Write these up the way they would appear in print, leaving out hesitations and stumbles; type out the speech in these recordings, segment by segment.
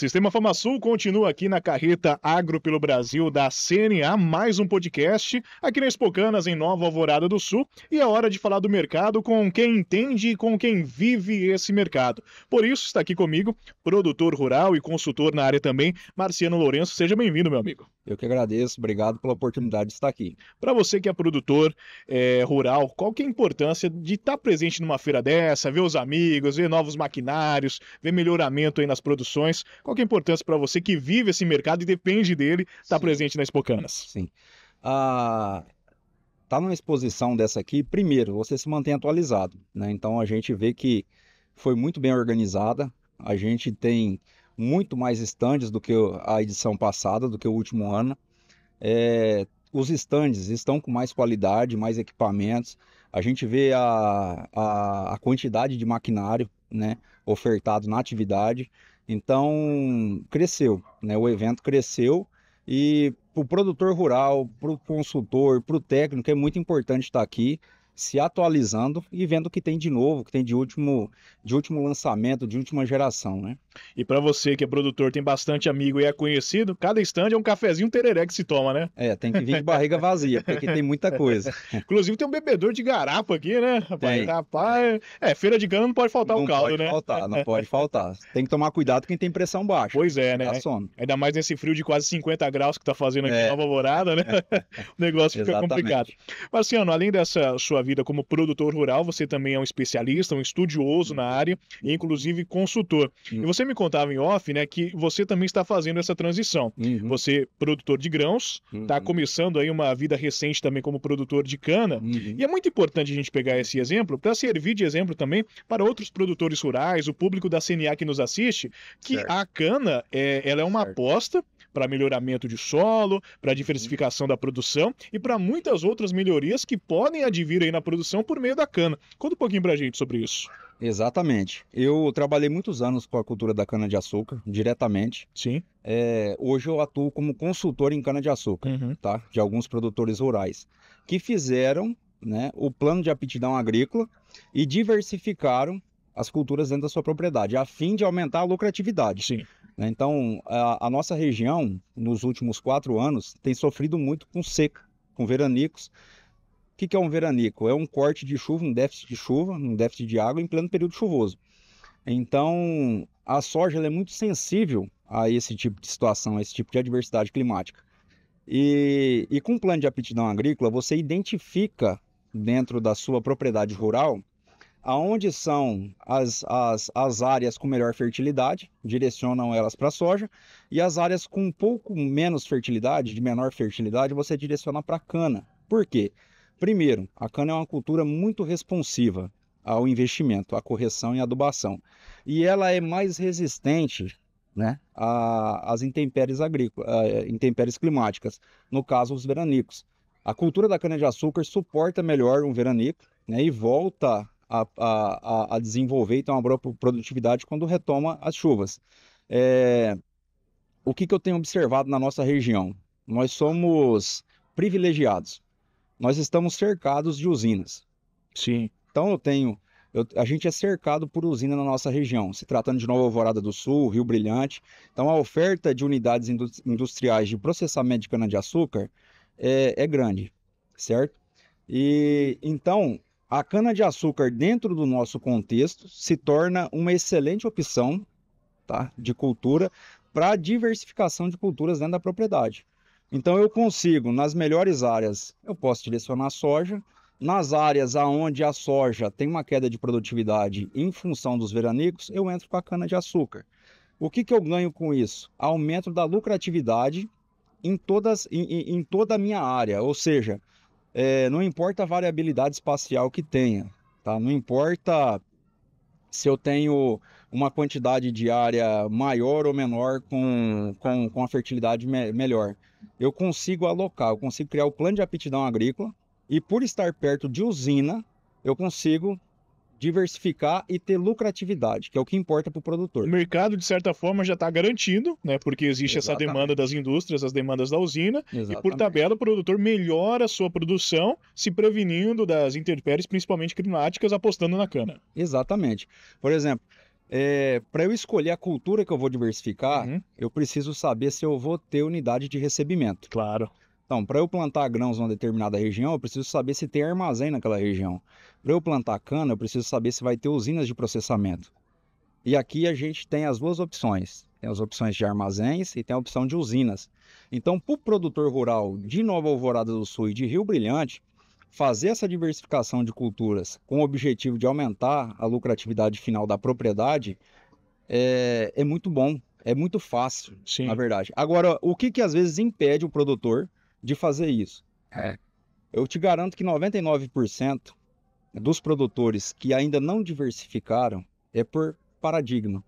Sistema FamaSul continua aqui na carreta Agro pelo Brasil da CNA, mais um podcast aqui na Expocanas, em Nova Alvorada do Sul, e é hora de falar do mercado com quem entende e com quem vive esse mercado. Por isso está aqui comigo, produtor rural e consultor na área também, Marciano Lourenço. Seja bem-vindo, meu amigo. Eu que agradeço, obrigado pela oportunidade de estar aqui. Para você que é produtor rural, qual que é a importância de estar presente numa feira dessa, ver os amigos, ver novos maquinários, ver melhoramento aí nas produções? Qual que é a importância para você que vive esse mercado e depende dele estar presente na Expocanas? Sim. Tá numa exposição dessa aqui, primeiro, você se mantém atualizado, né? Então a gente vê que foi muito bem organizada, a gente tem muito mais estandes do que a edição passada, do que o último ano. Os estandes estão com mais qualidade, mais equipamentos. A gente vê a quantidade de maquinário, né, ofertado na atividade. Então, cresceu, né? O evento cresceu e para o produtor rural, para o consultor, para o técnico, é muito importante estar aqui, se atualizando e vendo o que tem de novo, o que tem de último lançamento, de última geração, né? E para você que é produtor, tem bastante amigo e é conhecido, cada estande é um cafezinho tereré que se toma, né? Tem que vir de barriga vazia, porque aqui tem muita coisa. Inclusive tem um bebedor de garapa aqui, né? Tem. Rapaz, feira de cana não pode faltar o caldo, né? Não pode faltar. Tem que tomar cuidado quem tem pressão baixa. Pois é, né? Dá sono. Ainda mais nesse frio de quase 50 graus que tá fazendo aqui em Nova Alvorada, né? O negócio fica complicado. Marciano, além dessa sua vida como produtor rural, você também é um especialista, um estudioso na área e inclusive consultor. E você me contava em off, né, que você também está fazendo essa transição. Você, produtor de grãos, está começando aí uma vida recente também como produtor de cana. E é muito importante a gente pegar esse exemplo para servir de exemplo também para outros produtores rurais, o público da CNA que nos assiste, que a cana ela é uma aposta para melhoramento de solo, para diversificação da produção e para muitas outras melhorias que podem advir aí na produção por meio da cana. Conta um pouquinho para a gente sobre isso. Exatamente. Eu trabalhei muitos anos com a cultura da cana-de-açúcar, diretamente. Sim. Hoje eu atuo como consultor em cana-de-açúcar, tá? De alguns produtores rurais, que fizeram, né, o plano de aptidão agrícola e diversificaram as culturas dentro da sua propriedade, a fim de aumentar a lucratividade. Sim. Então, a nossa região, nos últimos 4 anos, tem sofrido muito com seca, com veranicos. O que é um veranico? É um corte de chuva, um déficit de chuva, um déficit de água em pleno período chuvoso. Então, a soja ela é muito sensível a esse tipo de situação, a esse tipo de adversidade climática. E com o plano de aptidão agrícola, você identifica dentro da sua propriedade rural aonde são as áreas com melhor fertilidade, direcionam elas para a soja, e as áreas com um pouco menos fertilidade, de menor fertilidade, você direciona para a cana. Por quê? Primeiro, a cana é uma cultura muito responsiva ao investimento, à correção e adubação. E ela é mais resistente, né, às intempéries intempéries climáticas, no caso, os veranicos. A cultura da cana-de-açúcar suporta melhor um veranico, né, e volta a desenvolver e ter uma boa produtividade quando retoma as chuvas. O que eu tenho observado na nossa região? Nós somos privilegiados. Nós estamos cercados de usinas. Sim. Então a gente é cercado por usina na nossa região, se tratando de Nova Alvorada do Sul, Rio Brilhante. Então a oferta de unidades industriais de processamento de cana-de-açúcar é grande, certo? E então a cana-de-açúcar dentro do nosso contexto se torna uma excelente opção, tá, de cultura para diversificação de culturas dentro da propriedade. Então eu consigo, nas melhores áreas, eu posso direcionar a soja. Nas áreas onde a soja tem uma queda de produtividade em função dos veranicos, eu entro com a cana-de-açúcar. O que eu ganho com isso? Aumento da lucratividade em toda a minha área, ou seja, não importa a variabilidade espacial que tenha, tá? Não importa se eu tenho uma quantidade de área maior ou menor com a fertilidade melhor. Eu consigo alocar, eu consigo criar o plano de aptidão agrícola e por estar perto de usina, eu consigo diversificar e ter lucratividade, que é o que importa para o produtor. O mercado, de certa forma, já está garantido, né? Porque existe essa demanda das indústrias, as demandas da usina, e por tabela o produtor melhora a sua produção, se prevenindo das intempéries, principalmente climáticas, apostando na cana. Exatamente. Por exemplo, Para eu escolher a cultura que eu vou diversificar, eu preciso saber se eu vou ter unidade de recebimento. Claro. Então, para eu plantar grãos numa determinada região, eu preciso saber se tem armazém naquela região. Para eu plantar cana, eu preciso saber se vai ter usinas de processamento. E aqui a gente tem as duas opções. Tem as opções de armazéns e tem a opção de usinas. Então, para o produtor rural de Nova Alvorada do Sul e de Rio Brilhante, fazer essa diversificação de culturas com o objetivo de aumentar a lucratividade final da propriedade é muito bom, é muito fácil, Sim. na verdade. Agora, o que às vezes impede o produtor de fazer isso? Eu te garanto que 99% dos produtores que ainda não diversificaram é por paradigma,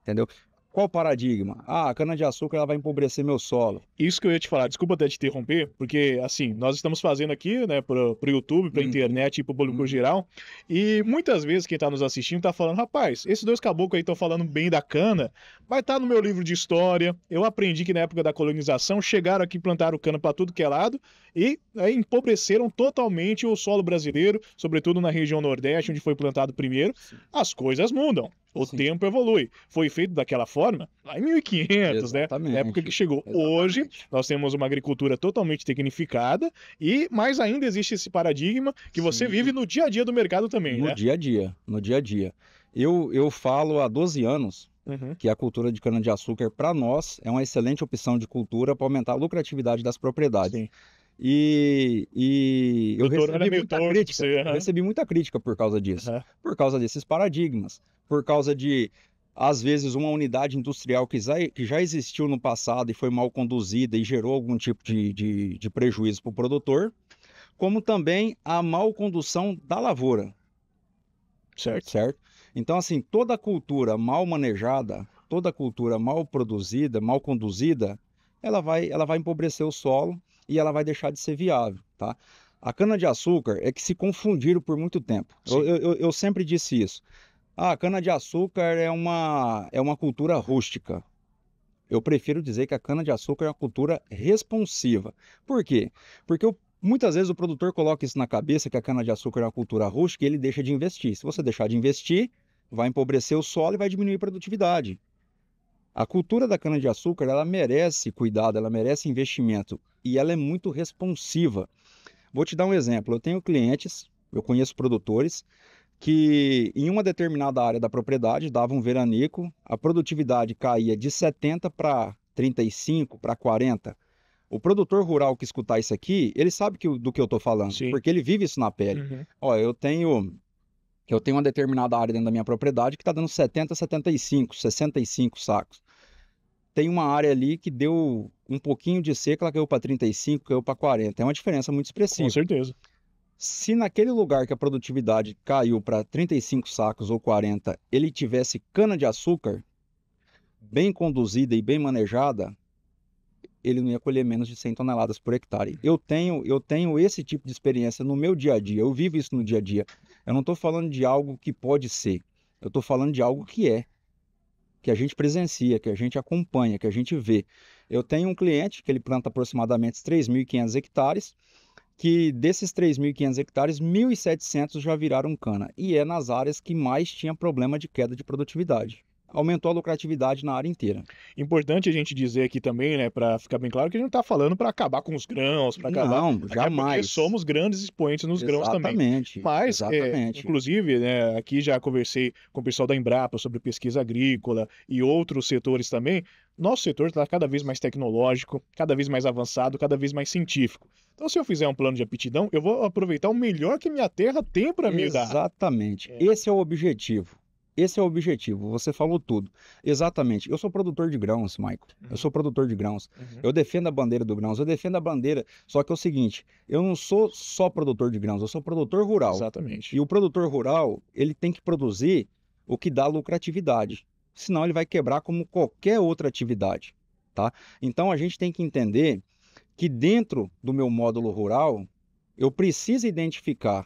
entendeu? Qual paradigma? A cana-de-açúcar ela vai empobrecer meu solo. Isso que eu ia te falar, desculpa até te interromper, porque assim, nós estamos fazendo aqui, né, pro YouTube, pra internet e pro público geral, e muitas vezes quem tá nos assistindo tá falando, rapaz, esses dois caboclos aí estão falando bem da cana, vai estar no meu livro de história, eu aprendi que na época da colonização chegaram aqui e plantaram cana pra tudo que é lado, e aí, empobreceram totalmente o solo brasileiro, sobretudo na região Nordeste, onde foi plantado primeiro. As coisas mudam. O tempo evolui. Foi feito daquela forma lá em 1500, né? Na época que chegou. Hoje, nós temos uma agricultura totalmente tecnificada e mais ainda existe esse paradigma que você vive no dia a dia do mercado também, né? No dia a dia, no dia a dia. Eu falo há 12 anos que a cultura de cana-de-açúcar, para nós, é uma excelente opção de cultura para aumentar a lucratividade das propriedades. Sim. E eu recebi muita crítica por causa disso, por causa desses paradigmas, por causa de, às vezes, uma unidade industrial que já existiu no passado e foi mal conduzida e gerou algum tipo de prejuízo para o produtor, como também a mal condução da lavoura. Certo? Então, assim, toda cultura mal manejada, toda cultura mal produzida, mal conduzida, ela vai empobrecer o solo e ela vai deixar de ser viável, tá? A cana-de-açúcar é que se confundiram por muito tempo. Eu sempre disse isso. A cana-de-açúcar é uma cultura rústica. Eu prefiro dizer que a cana-de-açúcar é uma cultura responsiva. Por quê? Porque muitas vezes o produtor coloca isso na cabeça, que a cana-de-açúcar é uma cultura rústica, e ele deixa de investir. Se você deixar de investir, vai empobrecer o solo e vai diminuir a produtividade. A cultura da cana-de-açúcar, ela merece cuidado, ela merece investimento e ela é muito responsiva. Vou te dar um exemplo. Eu tenho clientes, eu conheço produtores que em uma determinada área da propriedade dava um veranico, a produtividade caía de 70 para 35, para 40. O produtor rural que escutar isso aqui, ele sabe do que eu estou falando, porque ele vive isso na pele. Ó, eu tenho uma determinada área dentro da minha propriedade que está dando 70, 75, 65 sacos. Tem uma área ali que deu um pouquinho de seca, ela caiu para 35, caiu para 40. É uma diferença muito expressiva. Com certeza. Se naquele lugar que a produtividade caiu para 35 sacos ou 40, ele tivesse cana-de-açúcar bem conduzida e bem manejada, ele não ia colher menos de 100 toneladas por hectare. Eu tenho esse tipo de experiência no meu dia a dia, eu vivo isso no dia a dia. Eu não estou falando de algo que pode ser, eu estou falando de algo que é, que a gente presencia, que a gente acompanha, que a gente vê. Eu tenho um cliente que ele planta aproximadamente 3.500 hectares, que desses 3.500 hectares, 1.700 já viraram cana, e é nas áreas que mais tinha problema de queda de produtividade. Aumentou a lucratividade na área inteira. Importante a gente dizer aqui também, né, para ficar bem claro que a gente não está falando para acabar com os grãos, para acabar. Não, jamais. Porque somos grandes expoentes nos grãos também. Mas, inclusive, né, aqui já conversei com o pessoal da Embrapa sobre pesquisa agrícola e outros setores também. Nosso setor está cada vez mais tecnológico, cada vez mais avançado, cada vez mais científico. Então, se eu fizer um plano de aptidão, eu vou aproveitar o melhor que minha terra tem para me dar. Exatamente. Esse é o objetivo. Esse é o objetivo, você falou tudo. Exatamente. Eu sou produtor de grãos, Maico. Eu sou produtor de grãos. Eu defendo a bandeira do grãos, eu defendo a bandeira. Só que é o seguinte, eu não sou só produtor de grãos, eu sou produtor rural. Exatamente. E o produtor rural, ele tem que produzir o que dá lucratividade. Senão ele vai quebrar como qualquer outra atividade, tá? Então a gente tem que entender que dentro do meu módulo rural, eu preciso identificar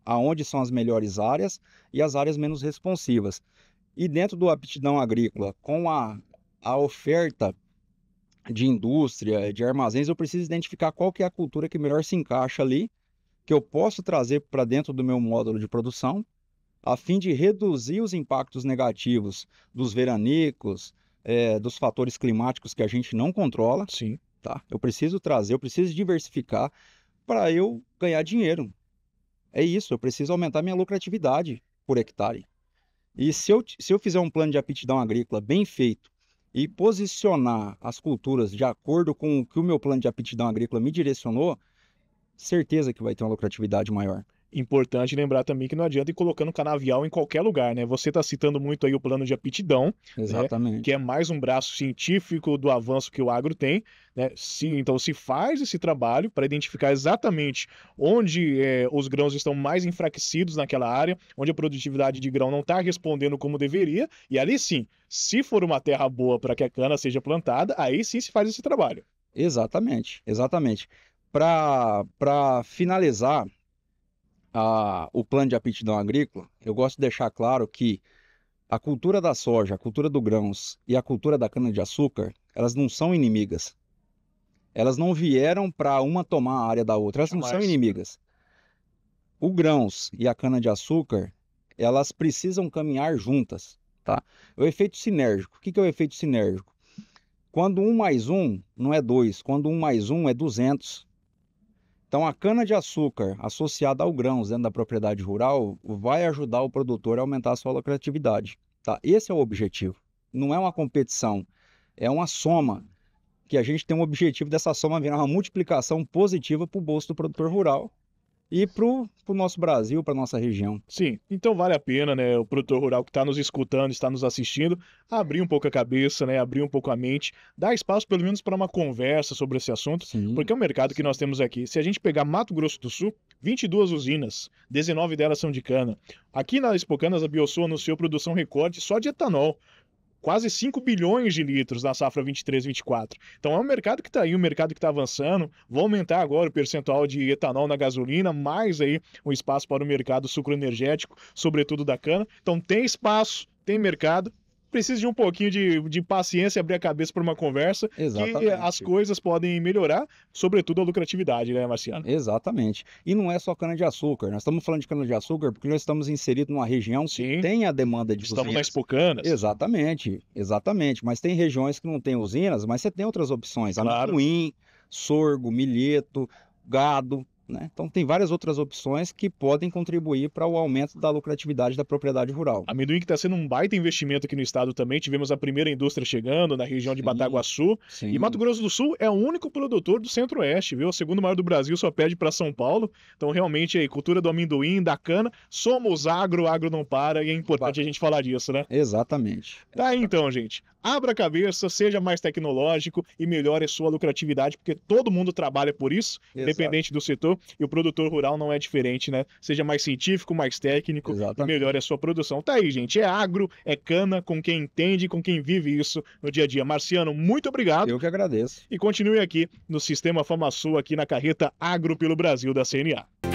aonde são as melhores áreas e as áreas menos responsivas. E dentro do aptidão agrícola, com a oferta de indústria, de armazéns, eu preciso identificar qual que é a cultura que melhor se encaixa ali, que eu posso trazer para dentro do meu módulo de produção a fim de reduzir os impactos negativos dos veranicos, dos fatores climáticos que a gente não controla. Sim. Tá? Eu preciso diversificar para eu ganhar dinheiro. É isso, eu preciso aumentar minha lucratividade por hectare. E se eu fizer um plano de aptidão agrícola bem feito e posicionar as culturas de acordo com o que o meu plano de aptidão agrícola me direcionou, certeza que vai ter uma lucratividade maior. Importante lembrar também que não adianta ir colocando canavial em qualquer lugar, né? Você está citando muito aí o plano de aptidão, Exatamente. Né? Que é mais um braço científico do avanço que o agro tem, né? Então se faz esse trabalho para identificar exatamente onde os grãos estão mais enfraquecidos naquela área, onde a produtividade de grão não está respondendo como deveria, e ali sim, se for uma terra boa para que a cana seja plantada, aí sim se faz esse trabalho. Exatamente, exatamente. Para finalizar o plano de aptidão agrícola, eu gosto de deixar claro que a cultura da soja, a cultura do grãos e a cultura da cana-de-açúcar, elas não são inimigas. Elas não vieram para uma tomar a área da outra, elas não são inimigas. O grãos e a cana-de-açúcar, elas precisam caminhar juntas, tá? O efeito sinérgico. O que é o efeito sinérgico? Quando 1 mais 1 não é 2, quando 1 mais 1 é 200. Então, a cana-de-açúcar associada ao grãos dentro da propriedade rural vai ajudar o produtor a aumentar a sua lucratividade. Tá? Esse é o objetivo. Não é uma competição, é uma soma, que a gente tem um objetivo dessa soma virar uma multiplicação positiva para o bolso do produtor rural e para o nosso Brasil, para a nossa região. Sim, então vale a pena, né, o produtor rural que está nos escutando, está nos assistindo, abrir um pouco a cabeça, né, abrir um pouco a mente, dar espaço pelo menos para uma conversa sobre esse assunto, Sim. Porque é o mercado que nós temos aqui. Se a gente pegar Mato Grosso do Sul, 22 usinas, 19 delas são de cana. Aqui na Expocanas, a Biosul anunciou produção recorde só de etanol. Quase 5 bilhões de litros na safra 23-24. Então é um mercado que está aí, um mercado que está avançando. Vou aumentar agora o percentual de etanol na gasolina, mais aí um espaço para o mercado sucroenergético, sobretudo da cana. Então tem espaço, tem mercado. Precisa de um pouquinho de paciência e abrir a cabeça para uma conversa. Exatamente. Que as coisas podem melhorar, sobretudo a lucratividade, né, Marciano? Exatamente. E não é só cana-de-açúcar. Nós estamos falando de cana-de-açúcar porque nós estamos inseridos numa região que tem a demanda de Estamos usinas. na Expocanas. Exatamente, exatamente. Mas tem regiões que não tem usinas, mas você tem outras opções. Claro. Amendoim, sorgo, milheto, gado, né? Então tem várias outras opções que podem contribuir para o aumento da lucratividade da propriedade rural. Amendoim que está sendo um baita investimento aqui no estado também. Tivemos a primeira indústria chegando na região de Bataguaçu. Sim. E Mato Grosso do Sul é o único produtor do Centro-Oeste, viu? O segundo maior do Brasil, só perde para São Paulo. Então, realmente, aí, cultura do amendoim, da cana, somos agro, agro não para, e é importante a gente falar disso, né? Exatamente. Tá aí, então, gente. Abra a cabeça, seja mais tecnológico e melhore a sua lucratividade, porque todo mundo trabalha por isso, independente do setor, e o produtor rural não é diferente, né? Seja mais científico, mais técnico, e melhore a sua produção. Tá aí, gente. É agro, é cana, com quem entende, com quem vive isso no dia a dia. Marciano, muito obrigado. Eu que agradeço. E continue aqui no Sistema FamaSul, aqui na carreta Agro pelo Brasil da CNA.